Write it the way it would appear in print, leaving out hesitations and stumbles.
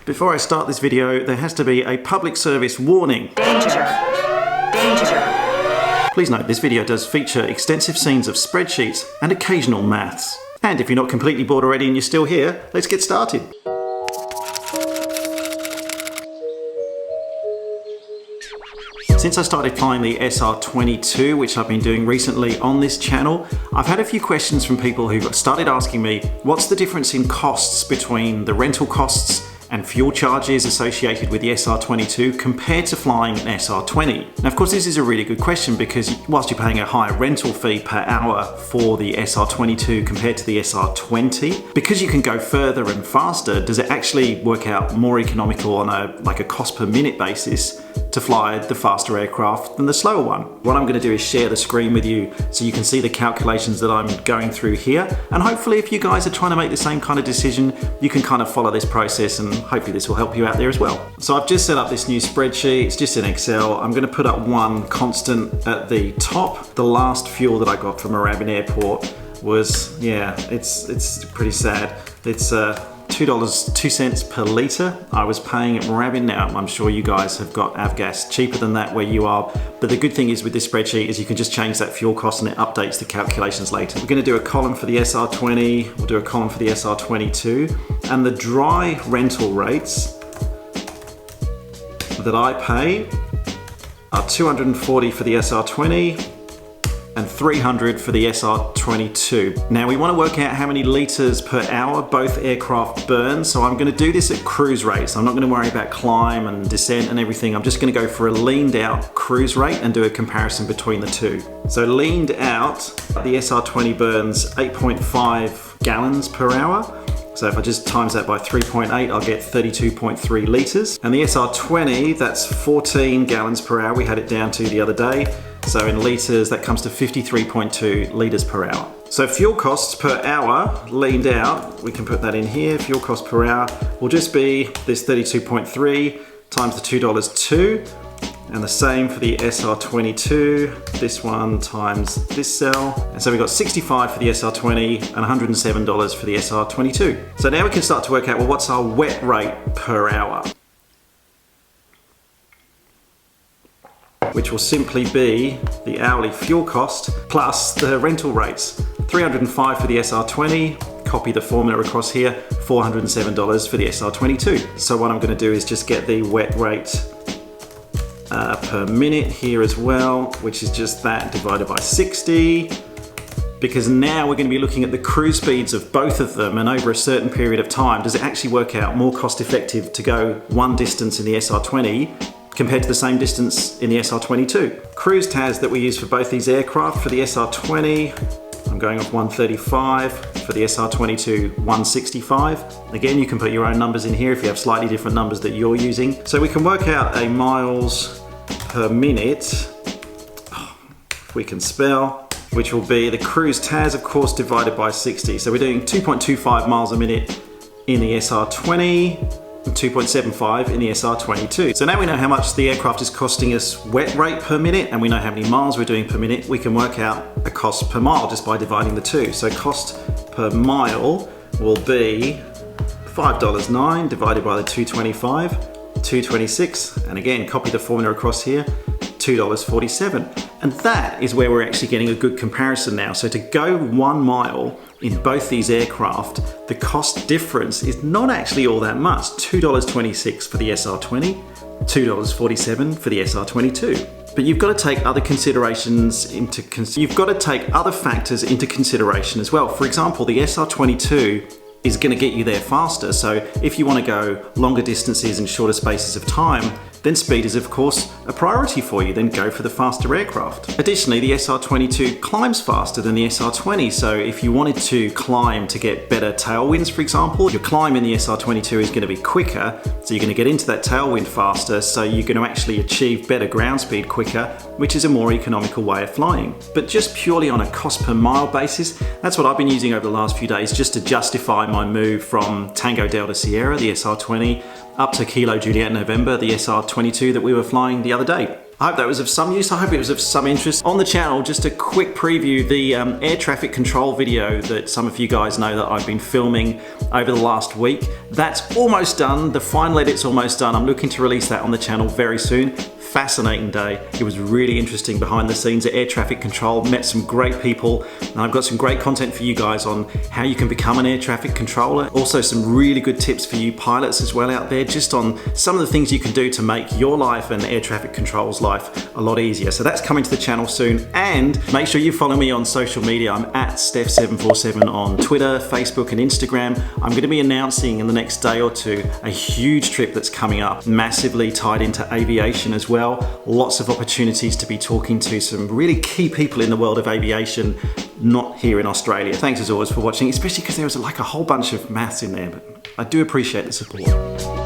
Before I start this video, there has to be a public service warning. Danger! Danger! Please note, this video does feature extensive scenes of spreadsheets and occasional maths. And if you're not completely bored already and you're still here, let's get started. Since I started flying the SR22, which I've been doing recently on this channel, I've had a few questions from people who've started asking me, what's the difference in costs between the rental costs and fuel charges associated with the SR22 compared to flying an SR20? Now, of course, this is a really good question because whilst you're paying a higher rental fee per hour for the SR22 compared to the SR20, because you can go further and faster, does it actually work out more economical on a cost per minute basis to fly the faster aircraft than the slower one? What I'm going to do is share the screen with you so you can see the calculations that I'm going through here, and hopefully if you guys are trying to make the same kind of decision, you can kind of follow this process, and hopefully this will help you out there as well. So I've just set up this new spreadsheet. It's just in Excel. I'm going to put up one constant at the top. The last fuel that I got from Moorabbin Airport was, it's pretty sad. It's $2.02 per litre I was paying at Moorabbin. Now, I'm sure you guys have got avgas cheaper than that where you are, but the good thing is with this spreadsheet is you can just change that fuel cost and it updates the calculations later. We're going to do a column for the SR20, we'll do a column for the SR22, and the dry rental rates that I pay are $240 for the SR20 and $300 for the SR22. Now we want to work out how many litres per hour both aircraft burn, so I'm going to do this at cruise rates. I'm not going to worry about climb and descent and everything. I'm just going to go for a leaned out cruise rate and do a comparison between the two. So leaned out, the SR20 burns 8.5 gallons per hour. So if I just times that by 3.8, I'll get 32.3 litres. And the SR20, that's 14 gallons per hour. We had it down to the other day. So in litres, that comes to 53.2 litres per hour. So fuel costs per hour, leaned out, we can put that in here. Fuel costs per hour will just be this 32.3 times the $2.02. And the same for the SR22, this one times this cell. And so we've got $65 for the SR20 and $107 for the SR22. So now we can start to work out, well, what's our wet rate per hour? Which will simply be the hourly fuel cost plus the rental rates. $305 for the SR20, copy the formula across here, $407 for the SR22. So what I'm going to do is just get the wet rate per minute here as well, which is just that divided by 60, because now we're going to be looking at the cruise speeds of both of them, and over a certain period of time, does it actually work out more cost effective to go one distance in the SR20 compared to the same distance in the SR22. Cruise TAS that we use for both these aircraft, for the SR20, I'm going off 135, for the SR22, 165. Again, you can put your own numbers in here if you have slightly different numbers that you're using. So we can work out a miles per minute, if we can spell, which will be the cruise TAS, of course, divided by 60. So we're doing 2.25 miles a minute in the SR20, 2.75 in the SR22. So now we know how much the aircraft is costing us wet rate per minute, and we know how many miles we're doing per minute. We can work out a cost per mile just by dividing the two. So cost per mile will be $5.09 divided by the 225, 226, and again, copy the formula across here, $2.47. And that is where we're actually getting a good comparison now. So to go 1 mile in both these aircraft, the cost difference is not actually all that much. $2.26 for the SR20, $2.47 for the SR22. But you've got to take other considerations you've got to take other factors into consideration as well. For example, the SR22 is going to get you there faster. So if you want to go longer distances and shorter spaces of time, then speed is of course a priority for you, then go for the faster aircraft. Additionally, the SR22 climbs faster than the SR20, so if you wanted to climb to get better tailwinds, for example, your climb in the SR22 is going to be quicker, so you're going to get into that tailwind faster, so you're going to actually achieve better ground speed quicker, which is a more economical way of flying. But just purely on a cost per mile basis, that's what I've been using over the last few days just to justify my move from Tango Delta Sierra, the SR20, up to Kilo Juliet November, the SR22 that we were flying the other day. I hope that was of some use. I hope it was of some interest. On the channel, just a quick preview, the air traffic control video that some of you guys know that I've been filming over the last week. That's almost done. The final edit's almost done. I'm looking to release that on the channel very soon. Fascinating day. It was really interesting behind the scenes at air traffic control. Met some great people, and I've got some great content for you guys on how you can become an air traffic controller. Also some really good tips for you pilots as well out there, just on some of the things you can do to make your life and air traffic control's life a lot easier. So that's coming to the channel soon, and make sure you follow me on social media. I'm at Steph747 on Twitter, Facebook and Instagram. I'm going to be announcing in the next day or two a huge trip that's coming up, massively tied into aviation as well. Lots of opportunities to be talking to some really key people in the world of aviation, not here in Australia. Thanks as always for watching, especially because there was like a whole bunch of maths in there, but I do appreciate the support.